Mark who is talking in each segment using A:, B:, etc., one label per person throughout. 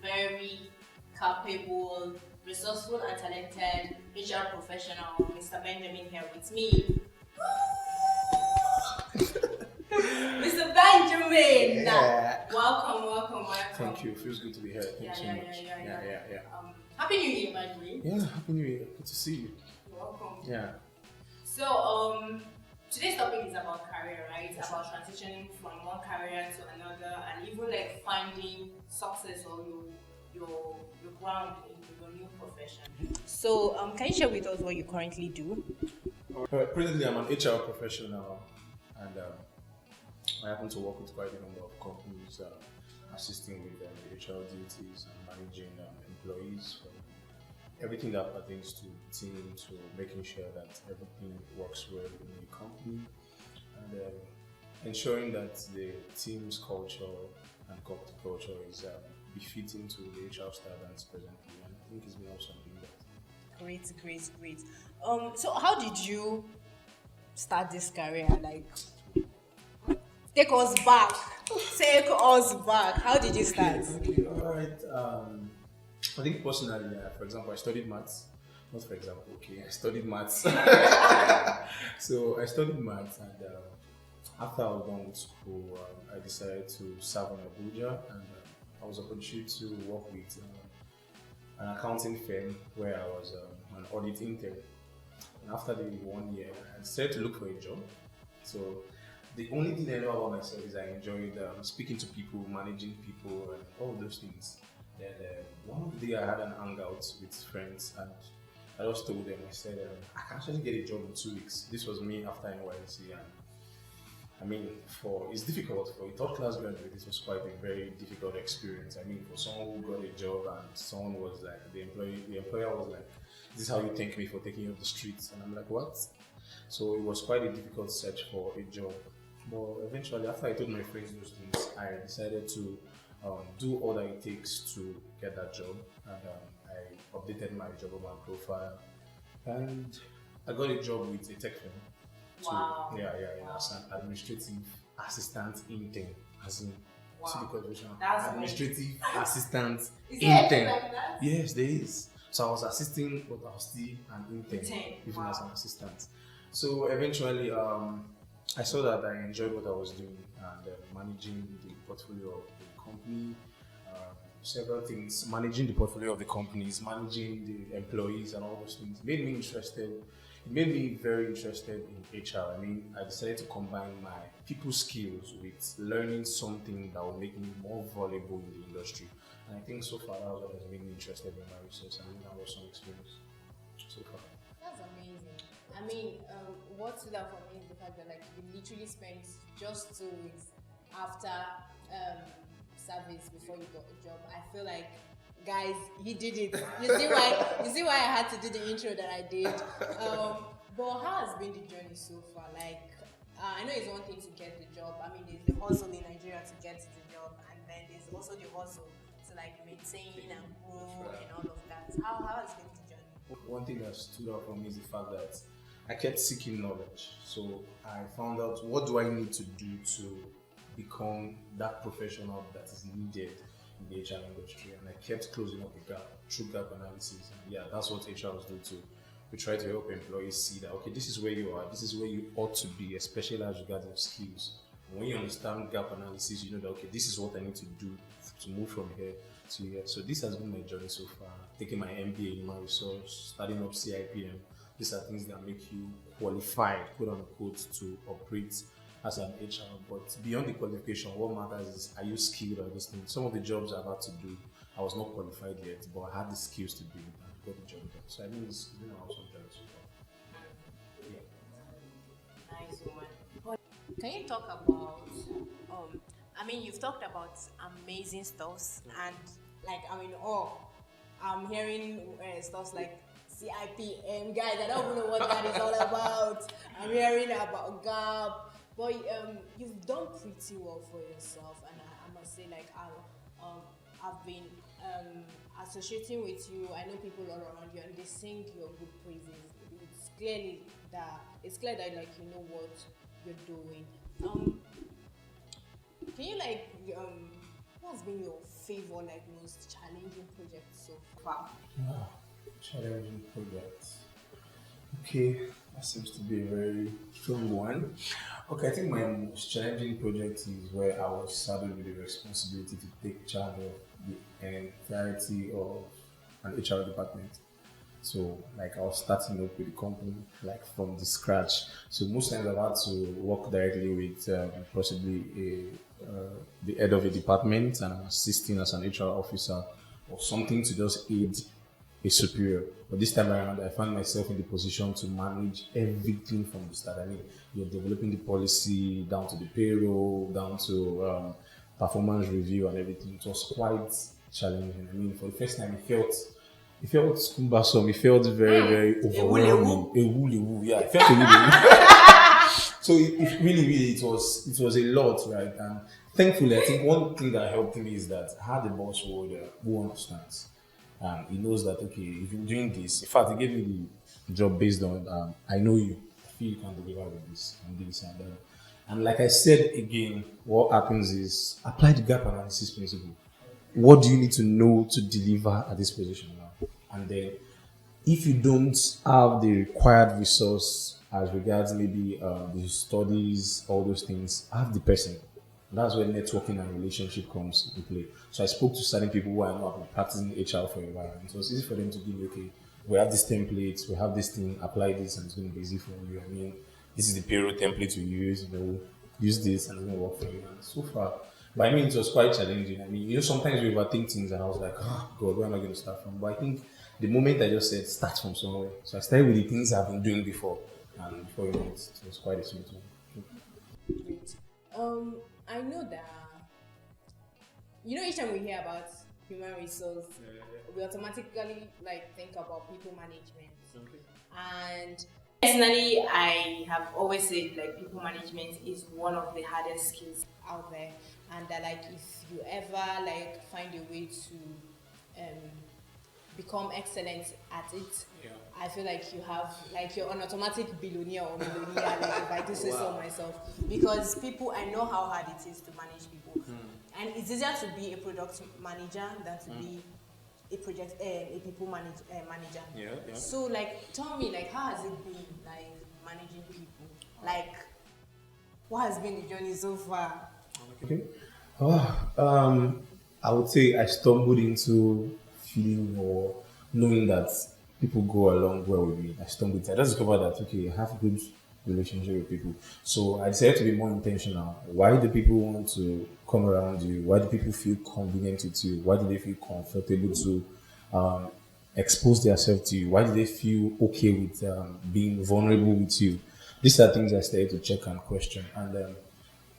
A: very capable, resourceful, and talented HR professional, Mr. Benjamin, here with me. Mr. Benjamin!
B: Yeah.
A: Welcome.
B: Thank you. Feels good to be here. Thanks so much. Yeah.
A: Happy New Year, by the way.
B: Yeah, Happy New Year. Good to see you.
A: You're welcome.
B: Yeah.
A: So, today's topic is about career, right? It's about transitioning from one career to another, and even like finding success or your ground in your new profession. So, can you share with us what you currently do?
B: Presently, I'm an HR professional, and I happen to work with quite a number of companies, assisting with the HR duties and managing employees from everything that pertains to team, to making sure that everything works well in the company, and ensuring that the team's culture and company culture is befitting to the HR standards presently. And I think it's been awesome doing that.
A: Great. So how did you start this career? Like, take us back. How did you start?
B: Okay, all right. I think personally, for example, I studied maths. Not for example, okay, I studied maths. So I studied maths, and after I was done with school, I decided to serve on Abuja, and I was opportunity to work with an accounting firm where I was an audit intern. And after the 1 year, I decided to look for a job. So the only thing I know about myself is I enjoyed speaking to people, managing people, and all those things. Then one day I had an hangout with friends, and I just told them, I said, I can actually get a job in 2 weeks. This was me after NYC, and I mean, it's difficult for a third class graduate. This was quite a very difficult experience. I mean, for someone who got a job and someone was like, the employer was like, "This is how you thank me for taking you off the streets," and I'm like, "What?" So it was quite a difficult search for a job. But eventually, after I told my friends those things, I decided to do all that it takes to get that job, and I updated my job on my profile, and I got a job with a tech firm.
A: Wow.
B: Yeah. As an administrative assistant intern, as in see the conversion.
A: That's
B: Administrative assistant
A: Is there anything
B: intern.
A: like that?
B: Yes, there is. So I was assisting, but I was still an intern, even
A: Wow.
B: as an assistant. So eventually, I saw that I enjoyed what I was doing, and managing the portfolio of the company, several things, managing the portfolio of the companies, managing the employees, and all those things made me interested. It made me very interested in HR. I mean, I decided to combine my people skills with learning something that will make me more valuable in the industry. And I think so far that was what has made me interested in my research. I mean, that was some experience so far.
A: That's amazing. I mean, what stood out for me is the fact that like you literally spent just 2 weeks after service before you got a job. I feel like, guys, he did it. You see why I had to do the intro that I did. But how has been the journey so far? Like, I know it's one thing to get the job. I mean, there's the hustle in Nigeria to get the job, and then there's also the hustle to like maintain and grow and all of that. How has been the journey?
B: One thing that stood out for me is the fact that I kept seeking knowledge. So I found out, what do I need to do to become that professional that is needed in the HR industry, and I kept closing up the gap through gap analysis. And yeah, that's what HRs do too. We try to help employees see that, okay, this is where you are, this is where you ought to be, especially as regards your skills. And when you understand gap analysis, you know that, okay, this is what I need to do to move from here to here. So this has been my journey so far. Taking my MBA in human resource, starting up CIPM. These are things that make you qualified, quote unquote, to operate as an HR. But beyond the qualification, what matters is, are you skilled at this thing? Some of the jobs I've had to do, I was not qualified yet, but I had the skills to do it and got the job done. So I mean, it's been an awesome journey so far. Yeah.
A: Nice one. Can you talk about I mean, you've talked about amazing stuffs, and like, I mean, I'm hearing stuff like CIPM, guys. I don't even know what that is all about. I'm hearing about Gap, but you've done pretty well for yourself, and I must say, like, I've been associating with you. I know people all around you, and they sing your good praises. It's clear that like you know what you're doing. Can you like what's been your favorite, like most challenging project so far?
B: Ah, challenging project. Okay, that seems to be a very strong one. Okay, I think my most challenging project is where I was saddled with the responsibility to take charge of the entirety of an HR department. So, like, I was starting up with the company, like, from the scratch. So, most times I've had to work directly with possibly the head of a department, and I'm assisting as an HR officer or something to just aid a superior. But this time around, I found myself in the position to manage everything from the start. I mean, you're developing the policy down to the payroll, down to performance review and everything. It was quite challenging. I mean, for the first time, it felt cumbersome. It felt very, very overwhelming. Yeah, it felt a so it really, really, it was a lot, right? And thankfully, I think one thing that helped me is that I had a boss who understands. He knows that, okay, if you're doing this, in fact, he gave me the job based on, I know you, I feel you can deliver with this and this and that. And like I said again, what happens is apply the gap analysis principle. What do you need to know to deliver at this position now? And then if you don't have the required resource as regards maybe the studies, all those things, have the person. That's where networking and relationship comes into play. So I spoke to certain people who I know have been practicing HR for a while. And so it's easy for them to give me, okay, we have this template, we have this thing, apply this, and it's going to be easy for you. I mean, this is the payroll template we use, use this and it's going to work for you. And so far, but I mean, it was quite challenging. I mean, sometimes we overthink things and I was like, oh, God, where am I going to start from? But I think the moment I just said, start from somewhere. So I started with the things I've been doing before. And before you know it was quite a smooth one.
A: Great. I know that each time we hear about human resource, we automatically like think about people management.
B: Okay.
A: And personally, I have always said like people management is one of the hardest skills out there, and that like if you ever like find a way to become excellent at it,
B: Yeah.
A: I feel like you have like you're an automatic billionaire or millionaire, like if I do say so myself. Because people, I know how hard it is to manage people, and it's easier to be a product manager than to be a people manager.
B: Yeah, yeah.
A: So like, tell me like how has it been like managing people? Like, what has been the journey so far?
B: Okay. I would say I stumbled into feeling or knowing that people go along well with me. I stumbled. I just discovered that, okay, I have a good relationship with people. So I decided to be more intentional. Why do people want to come around you? Why do people feel convenient with you? Why do they feel comfortable to um, expose themselves to you? Why do they feel okay with being vulnerable with you? These are things I started to check and question. And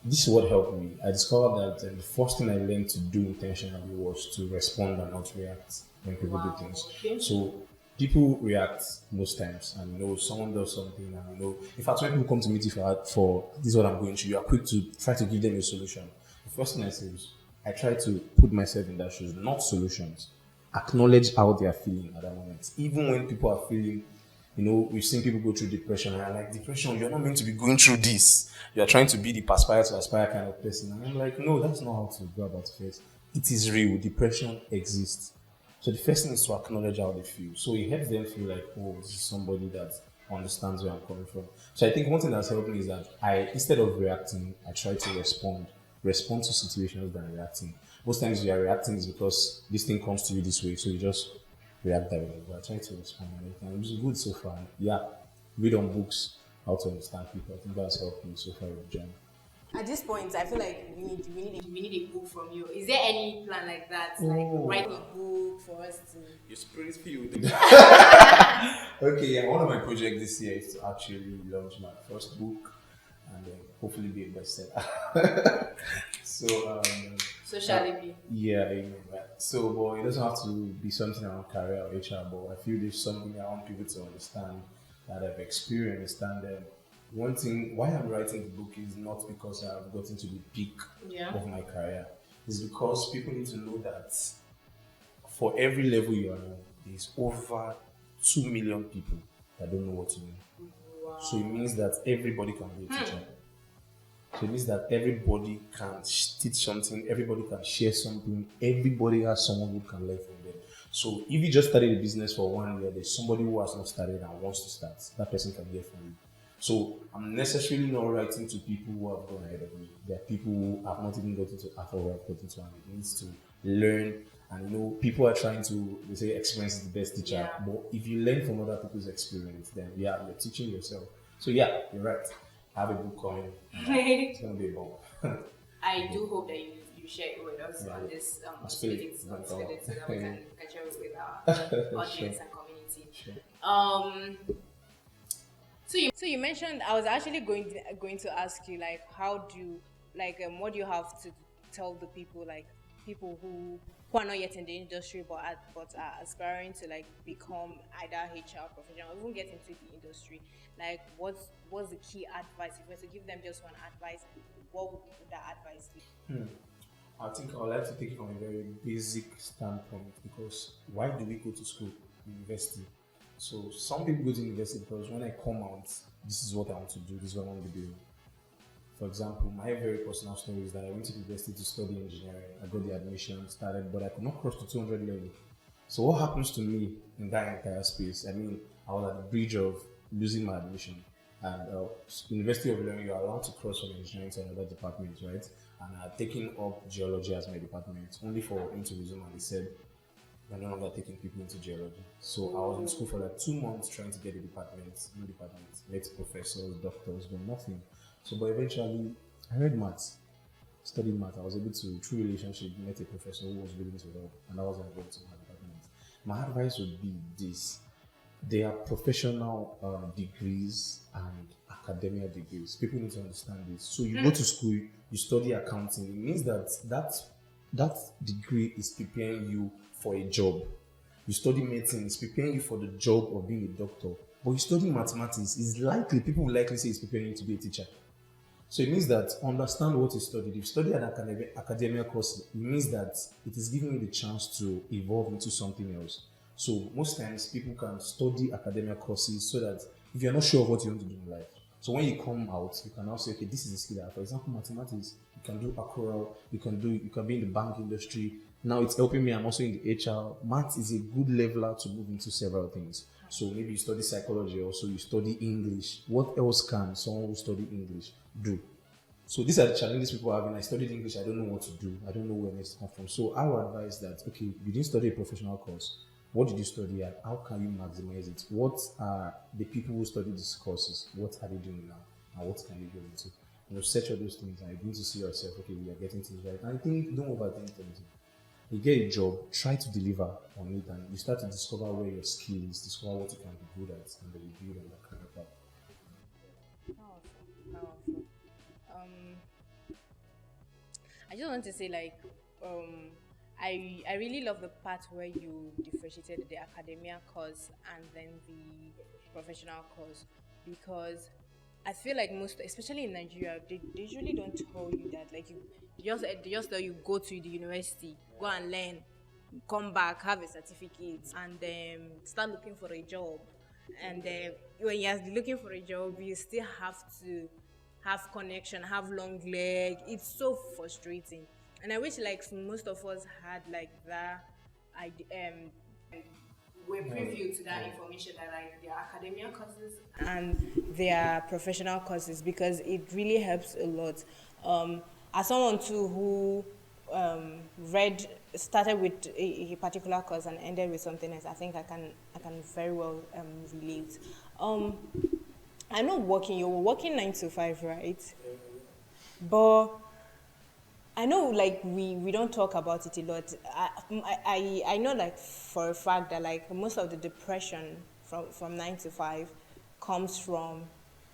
B: this is what helped me. I discovered that the first thing I learned to do intentionally was to respond and not react when people do things.
A: Okay.
B: So people react most times, and someone does something, and in fact, when people come to meet you for this is what I'm going through, you are quick to try to give them a solution. The first thing I say is I try to put myself in their shoes, not solutions. Acknowledge how they are feeling at that moment, even when people are feeling. We've seen people go through depression, and I'm like, depression, you're not meant to be going through this. You're trying to be the perspire to aspire kind of person. And I'm like, no, that's not how to go about it. It is real. Depression exists. So the first thing is to acknowledge how they feel. So it helps them feel like, oh, this is somebody that understands where I'm coming from. So I think one thing that's helped me is that instead of reacting, I try to respond to situations than reacting. Most times we are reacting is because this thing comes to you this way, so you just react that way. But I try to respond and everything. It was good so far. Yeah, read on books how to understand people. I think that's helped me so far with John.
A: At this point, I feel like we need a book from you. Is there any plan like that? Like writing a book for us to.
B: Your spirit field. Okay, yeah. One of my projects this year is to actually launch my first book and then hopefully be a bestseller. So
A: So shall it be?
B: yeah, amen. Right. So, but it doesn't have to be something around career or HR, but I feel there's something I want people to understand that I've experienced. And one thing, why I'm writing the book is not because I've gotten to the peak of my career. It's because people need to know that for every level you are on, there's over 2 million people that don't know what to do.
A: Wow.
B: So it means that everybody can be a teacher. So it means that everybody can teach something, everybody can share something, everybody has someone who can learn from them. So if you just started a business for 1 year, there's somebody who has not started and wants to start. That person can get from you. So I'm necessarily not writing to people who have gone ahead of me. There are people who have not even gotten to half of what I've gotten to, and it needs to learn. And people are trying to, they say experience is the best teacher.
A: Yeah.
B: But if you learn from other people's experience, then yeah, you're teaching yourself. So yeah, you're right. I have a book coming. It's gonna be a bomb.
A: I do hope that you share it with us on this
B: spill it.
A: spirit, so that we can share it with our audience and community.
B: Sure.
A: So you mentioned, I was actually going to ask you, like, how do you, like, what do you have to tell the people, like people who are not yet in the industry but are aspiring to like become either HR professional or even get into the industry? Like, what's the key advice if you were to give them just one advice? What would that advice be?
B: I think I would like to take it from a very basic standpoint, because why do we go to school, university? So some people go to university because when I come out, this is what I want to do, this is what I want to do. For example, my very personal story is that I went to university to study engineering. I got the admission, started, but I could not cross the 200 level. So what happens to me in that entire space? I mean, I was at the bridge of losing my admission. And University of Learning, you are allowed to cross from engineering to another department, right? And I had taken up geology as my department, only for him to resume, and they said they're no longer taking people into geology. So I was in school for like 2 months trying to get a department, new department, met professors, doctors, but nothing. So, but eventually, I read maths, studied maths. I was able to, through relationship, met a professor who was willing to help, and that was when I went to my department. My advice would be this: there are professional degrees and academia degrees. People need to understand this. So you go to school, you study accounting. It means that degree is preparing you for a job. You study medicine, it's preparing you for the job of being a doctor. But you study mathematics, it's likely, people will likely say it's preparing you to be a teacher. So it means that understand what you studied. If you study an academia course, it means that it is giving you the chance to evolve into something else. So most times people can study academia courses so that if you're not sure of what you want to do in life, so when you come out, you can now say, okay, this is a skill I have. For example, mathematics, you can do accrual, you can be in the bank industry. Now it's helping me, I'm also in the HR. Math is a good leveler to move into several things. So maybe you study psychology, also you study English. What else can someone who study English do? So these are the challenges people are having. I studied English, I don't know what to do. I don't know where next to come from. So I would advise that, okay, you didn't study a professional course. What did you study and how can you maximize it? What are the people who study these courses? What are they doing now? And what can you go into? Search all those things and you're going to see yourself, okay, we are getting things right. And I think don't overthink anything. You get a job, try to deliver on it, and you start to discover where your skill is, discover what you can be good at, and then you build on that kind of path.
A: Powerful. Um, I just want to say, like, I really love the part where you differentiated the academia course and then the professional course, because I feel like most, especially in Nigeria, they usually don't tell you that. Like, they just tell you go to the university, go and learn, come back, have a certificate, and start looking for a job. And when you're looking for a job, you still have to have connection, have long leg. It's so frustrating, and I wish like most of us had like that. We're privy to that information, that like their academia courses and their professional courses, because it really helps a lot. As someone too who started with a particular course and ended with something else, I think I can very well relate. I know you're working 9 to 5, right? But I know, like, we don't talk about it a lot. I know, like, for a fact that, like, most of the depression from 9 to 5 comes from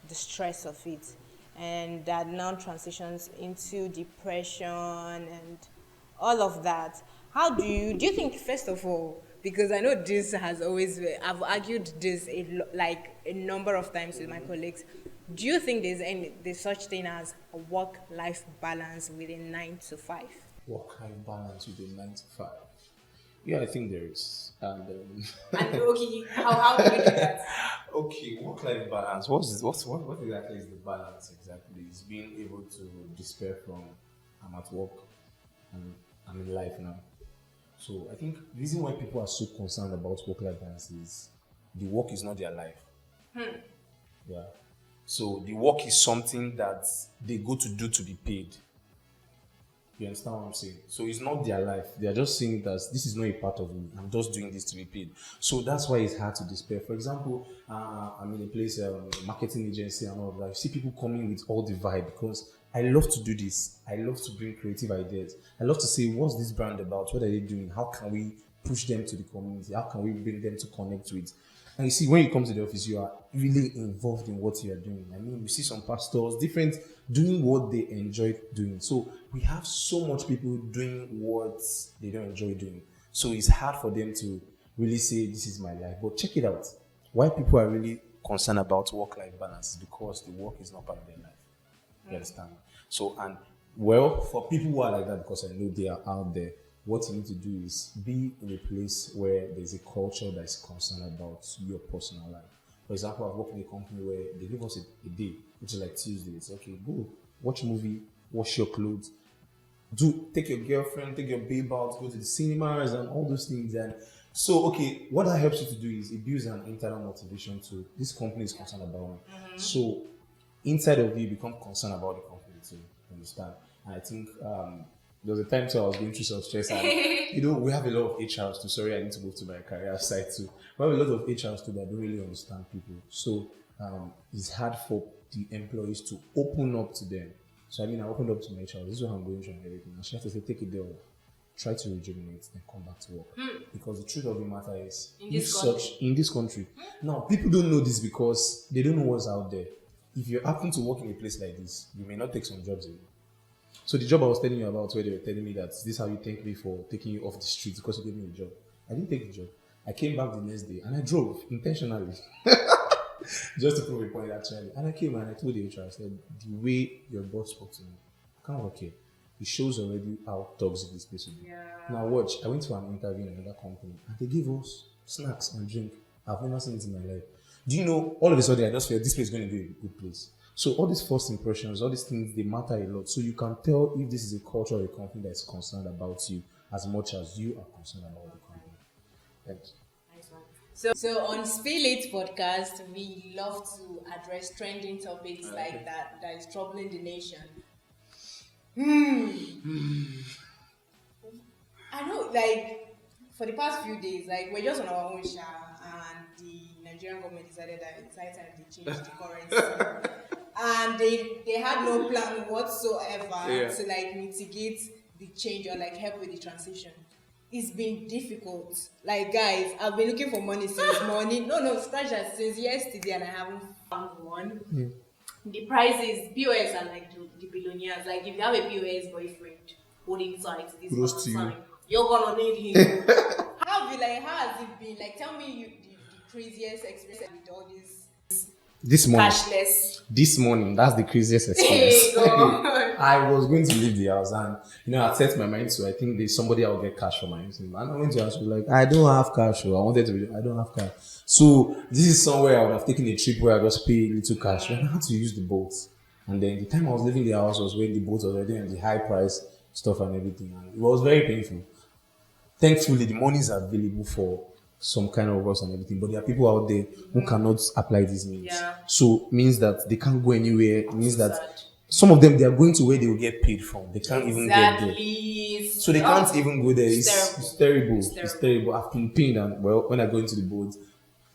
A: the stress of it, and that now transitions into depression and all of that. Do you think, first of all, because I know this has always been, I've argued this like a number of times with my colleagues. Do you think there's such thing as a work-life balance within 9 to 5?
B: Work life balance within 9 to 5. Yeah, I think there is. And
A: And okay, how do we do that?
B: okay, work-life balance. What exactly is the balance? Exactly, is being able to despair from I'm at work and I'm in life now. So I think the reason why people are so concerned about work-life balance is the work is not their life. Yeah. So the work is something that they go to do to be paid. You understand what I'm saying? So it's not their life. They are just seeing it as this is not a part of me. I'm just doing this to be paid. So that's why it's hard to despair. For example, I'm in a place, marketing agency and all of that. You see people coming with all the vibe because I love to do this. I love to bring creative ideas. I love to say, what's this brand about? What are they doing? How can we push them to the community? How can we bring them to connect with? And you see, when you come to the office, you are really involved in what you are doing. I mean, you see some pastors, different, doing what they enjoy doing. So we have so much people doing what they don't enjoy doing. So it's hard for them to really say, this is my life. But check it out. Why people are really concerned about work-life balance is because the work is not part of their life. You understand? So, and well, for people who are like that, because I know they are out there, what you need to do is be in a place where there's a culture that is concerned about your personal life. For example, I've worked in a company where they give us a day, which is like Tuesday. It's okay, go watch a movie, wash your clothes, do take your girlfriend, take your babe out, go to the cinemas and all those things. And so, okay, what that helps you to do is it builds an internal motivation to this company is concerned about me. So inside of you become concerned about the company too. You understand? And I think there was a time too I was going through some stress and we have a lot of HRs too. Sorry, I need to go to my career side too. We have a lot of HRs too that don't really understand people. So it's hard for the employees to open up to them. So I mean I opened up to my HR, this is what I'm going through and everything. And she had to say, take a day off, try to rejuvenate, then come back to work. Because the truth of the matter is in this country. Now people don't know this because they don't know what's out there. If you happen to work in a place like this, you may not take some jobs away. So the job I was telling you about, where they were telling me that this is how you thank me for taking you off the street because you gave me a job. I didn't take the job. I came back the next day and I drove intentionally. Just to prove a point actually. And I came and I told the HR, I said, the way your boss spoke to me, I can't work here. It shows already how toxic this place will be.
A: Yeah.
B: Now watch, I went to an interview in another company and they gave us snacks and drink. I've never seen it in my life. Do you know, all of a sudden I just felt this place is going to be a good place. So all these first impressions, all these things, they matter a lot. So you can tell if this is a culture or a company that is concerned about you as much as you are concerned about the company. Thanks.
A: Nice one. So on Spill It podcast, we love to address trending topics like that is troubling the nation. I know, like, for the past few days, like, we're just on our own shower, and the Nigerian government decided that it's high time they changed the currency. And they had no plan whatsoever to, like, mitigate the change or, like, help with the transition. It's been difficult. Like, guys, I've been looking for money since morning. No, scratch that, since yesterday, and I haven't found one. The prices, POS are like the billionaires. Like, if you have a POS boyfriend holding tight to this
B: Close to you.
A: time, you're gonna need him. How has it been? Like, tell me the craziest experience with all this
B: This morning.
A: cashless.
B: This morning, that's the craziest
A: Hey,
B: experience.
A: God.
B: I was going to leave the house and, I set my mind to, I think there's somebody I will get cash for my thing. And I went to the house, like, I don't have cash. So I wanted to, I don't have cash. So this is somewhere I would have taken a trip where I just pay little cash. But I had to use the boat. And then the time I was leaving the house was when the boat was already on the high price stuff and everything. And it was very painful. Thankfully, the money is available for some kind of us and everything, but there are people out there who cannot apply these means.
A: Yeah.
B: So means that they can't go anywhere. It means
A: So
B: that
A: sad.
B: some of them they are going to where they will get paid from. They can't even get there.
A: Exactly.
B: So they can't even go there. It's terrible.
A: It's
B: It's terrible. I've been pained and when I go into the boat,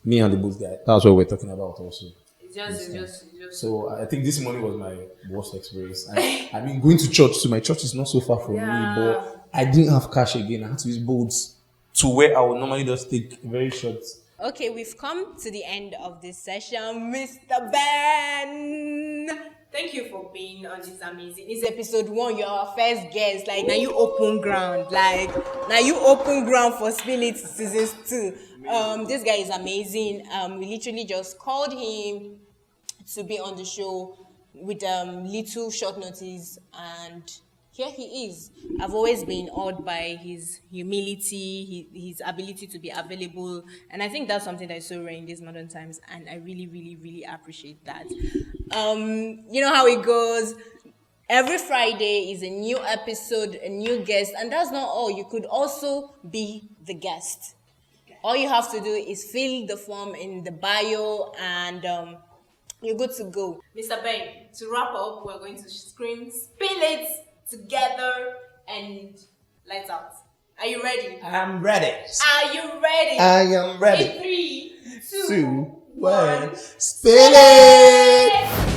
B: me and the boat guy, that's what we're talking about also.
A: It's just.
B: So I think this morning was my worst experience. I mean, going to church, so my church is not so far from me, but I didn't have cash again. I had to use boats to where I would normally just take very short.
A: Okay, we've come to the end of this session, Mr. Ben. Thank you for being on this amazing. It's episode 1. You're our first guest. Like, now you open ground. Like, now you open ground for Spill It season 2. This guy is amazing. We literally just called him to be on the show with little short notice, and here he is. I've always been awed by his humility, his ability to be available, and I think that's something that is so rare in these modern times, and I really, really, really appreciate that. You know how it goes. Every Friday is a new episode, a new guest, and that's not all. You could also be the guest. All you have to do is fill the form in the bio, and you're good to go. Mr. Ben, to wrap up, we're going to scream, spill it together, and lights out. Are you ready?
B: I'm ready.
A: Are you ready?
B: I am ready.
A: In 3, 2,
B: 2, 1,
A: one.
B: spill it!